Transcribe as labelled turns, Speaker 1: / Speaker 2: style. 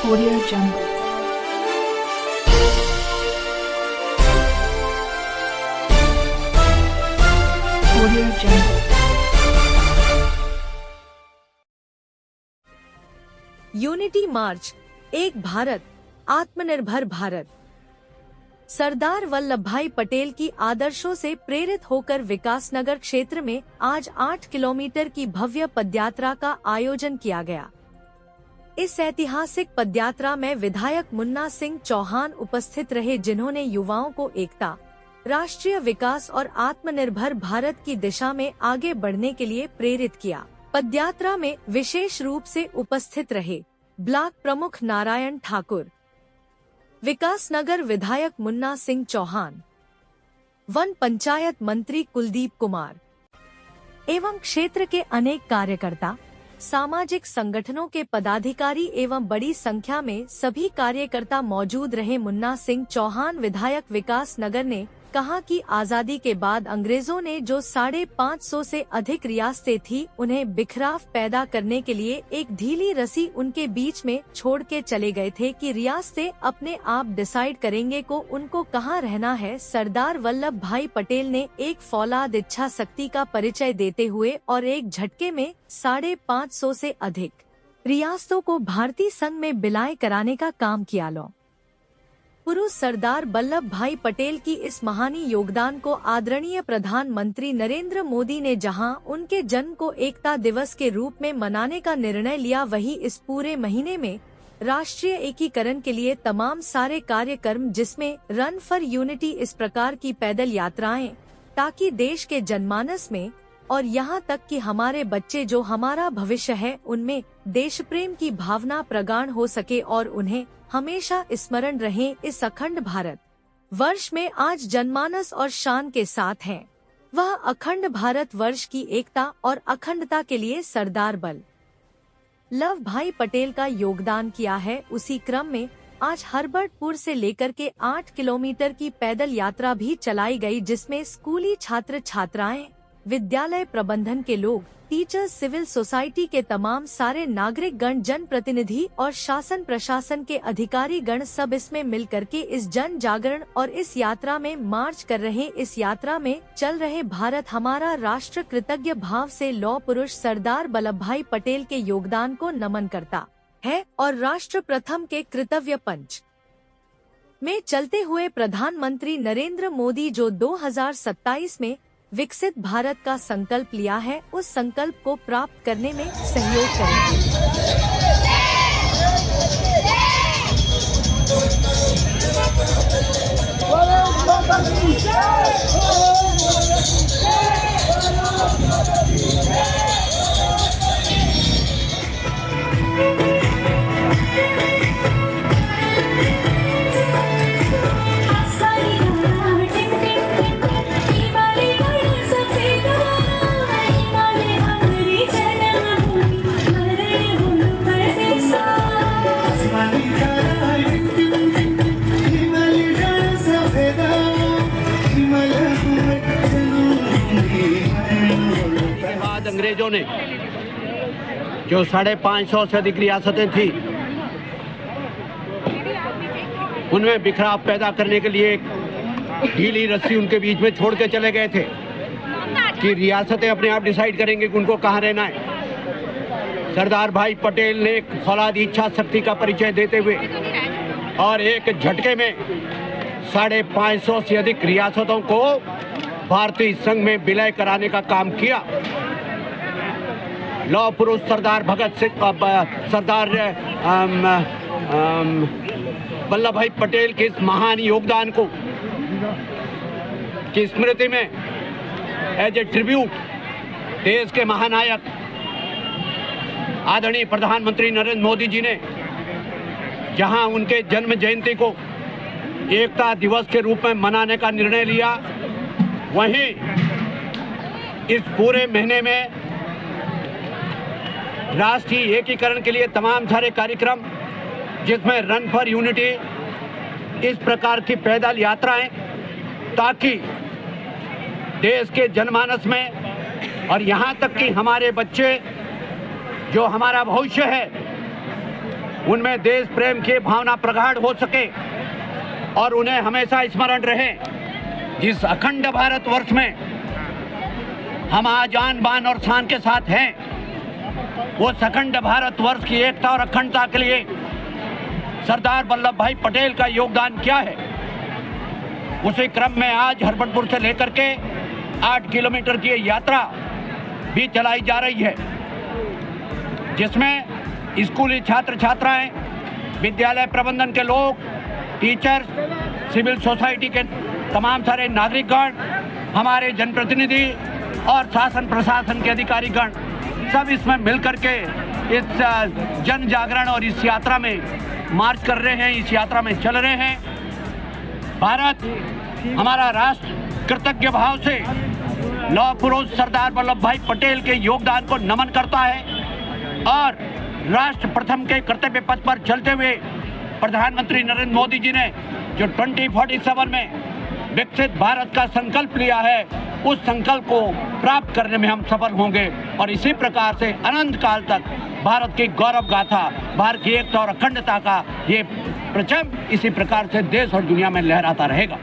Speaker 1: Audio Jungle. Audio Jungle.
Speaker 2: Unity मार्च, एक भारत, आत्मनिर्भर भारत। सरदार वल्लभ भाई पटेल की आदर्शों से प्रेरित होकर विकासनगर क्षेत्र में आज 8 किलोमीटर की भव्य पदयात्रा का आयोजन किया गया। इस ऐतिहासिक पदयात्रा में विधायक मुन्ना सिंह चौहान उपस्थित रहे, जिन्होंने युवाओं को एकता, राष्ट्रीय विकास और आत्मनिर्भर भारत की दिशा में आगे बढ़ने के लिए प्रेरित किया। पदयात्रा में विशेष रूप से उपस्थित रहे ब्लॉक प्रमुख नारायण ठाकुर, विकासनगर विधायक मुन्ना सिंह चौहान, वन पंचायत मंत्री कुलदीप कुमार एवं क्षेत्र के अनेक कार्यकर्ता, सामाजिक संगठनों के पदाधिकारी एवं बड़ी संख्या में सभी कार्यकर्ता मौजूद रहे। मुन्ना सिंह चौहान विधायक विकासनगर ने कहा कि आजादी के बाद अंग्रेजों ने जो 550 से अधिक रियासतें थी, उन्हें बिखराव पैदा करने के लिए एक ढीली रस्सी उनके बीच में छोड़ के चले गए थे कि रियासतें अपने आप डिसाइड करेंगे को उनको कहाँ रहना है। सरदार वल्लभ भाई पटेल ने एक फौलाद इच्छा शक्ति का परिचय देते हुए और एक झटके में 550 से अधिक रियासतों को भारतीय संघ में विलय कराने का काम किया। पुरुष सरदार वल्लभ भाई पटेल की इस महानी योगदान को आदरणीय प्रधानमंत्री नरेंद्र मोदी ने जहां उनके जन्म को एकता दिवस के रूप में मनाने का निर्णय लिया, वहीं इस पूरे महीने में राष्ट्रीय एकीकरण के लिए तमाम सारे कार्यक्रम, जिसमें रन फॉर यूनिटी, इस प्रकार की पैदल यात्राएं, ताकि देश के जनमानस में और यहाँ तक कि हमारे बच्चे जो हमारा भविष्य है, उनमें देश प्रेम की भावना प्रगाढ़ हो सके और उन्हें हमेशा स्मरण रहे। इस अखंड भारत वर्ष में आज जनमानस और शान के साथ हैं। वह अखंड भारत वर्ष की एकता और अखंडता के लिए सरदार वल्लभ भाई पटेल का योगदान किया है। उसी क्रम में आज हरबर्टपुर से लेकर के 8 किलोमीटर की पैदल यात्रा भी चलाई गई, जिसमें स्कूली छात्र छात्राएं, विद्यालय प्रबंधन के लोग, टीचर्स, सिविल सोसाइटी के तमाम सारे नागरिक गण, जन प्रतिनिधि और शासन प्रशासन के अधिकारी गण सब इसमें मिल करके इस जन जागरण और इस यात्रा में मार्च कर रहे। इस यात्रा में चल रहे भारत हमारा राष्ट्र कृतज्ञ भाव से लौह पुरुष सरदार वल्लभ भाई पटेल के योगदान को नमन करता है और राष्ट्र प्रथम के कृतज्ञ पंच में चलते हुए प्रधानमंत्री नरेंद्र मोदी जो 2027 में विकसित भारत का संकल्प लिया है, उस संकल्प को प्राप्त करने में सहयोग करेंगे।
Speaker 3: अंग्रेजों ने जो 550 से अधिक रियासतें थी, उनमें बिखराव पैदा करने के लिए एक ढीली रस्सी उनके बीच में छोड़ के चले गए थे कि रियासतें अपने आप डिसाइड करेंगे कि उनको कहाँ रहना है। सरदार भाई पटेल ने एक फौलादी इच्छा शक्ति का परिचय देते हुए और एक झटके में 550 से अधिक रियासतों को भारतीय संघ में विलय कराने का काम किया। लौह पुरुष सरदार सरदार वल्लभ भाई पटेल के इस महान योगदान को की स्मृति में एज ए ट्रिब्यूट देश के महानायक आदरणीय प्रधानमंत्री नरेंद्र मोदी जी ने जहां उनके जन्म जयंती को एकता दिवस के रूप में मनाने का निर्णय लिया, वहीं इस पूरे महीने में राष्ट्रीय एकीकरण के लिए तमाम सारे कार्यक्रम, जिसमें रन फॉर यूनिटी, इस प्रकार की पैदल यात्राएं, ताकि देश के जनमानस में और यहाँ तक कि हमारे बच्चे जो हमारा भविष्य है, उनमें देश प्रेम की भावना प्रगाढ़ हो सके और उन्हें हमेशा स्मरण रहे जिस अखंड भारतवर्ष में हम आज आन बान और शान के साथ हैं, वो अखंड भारतवर्ष की एकता और अखंडता के लिए सरदार वल्लभ भाई पटेल का योगदान क्या है। उसी क्रम में आज हरबटपुर से लेकर के 8 किलोमीटर की यात्रा भी चलाई जा रही है, जिसमें स्कूली छात्र छात्राएं, विद्यालय प्रबंधन के लोग, टीचर्स, सिविल सोसाइटी के तमाम सारे नागरिकगण, हमारे जनप्रतिनिधि और शासन प्रशासन के अधिकारीगण सब इसमें मिलकर के इस जन जागरण और इस यात्रा में मार्च कर रहे हैं, इस यात्रा में चल रहे हैं। भारत, हमारा राष्ट्र कृतज्ञ भाव से लौह पुरुष सरदार वल्लभ भाई पटेल के योगदान को नमन करता है और राष्ट्र प्रथम के कर्तव्य पथ पर चलते हुए प्रधानमंत्री नरेंद्र मोदी जी ने जो 2047 में विकसित भारत का संकल्प लिया है, उस संकल्प को प्राप्त करने में हम सफल होंगे और इसी प्रकार से अनंत काल तक भारत की गौरव गाथा, भारत की एकता और अखंडता का ये परचम इसी प्रकार से देश और दुनिया में लहराता रहेगा।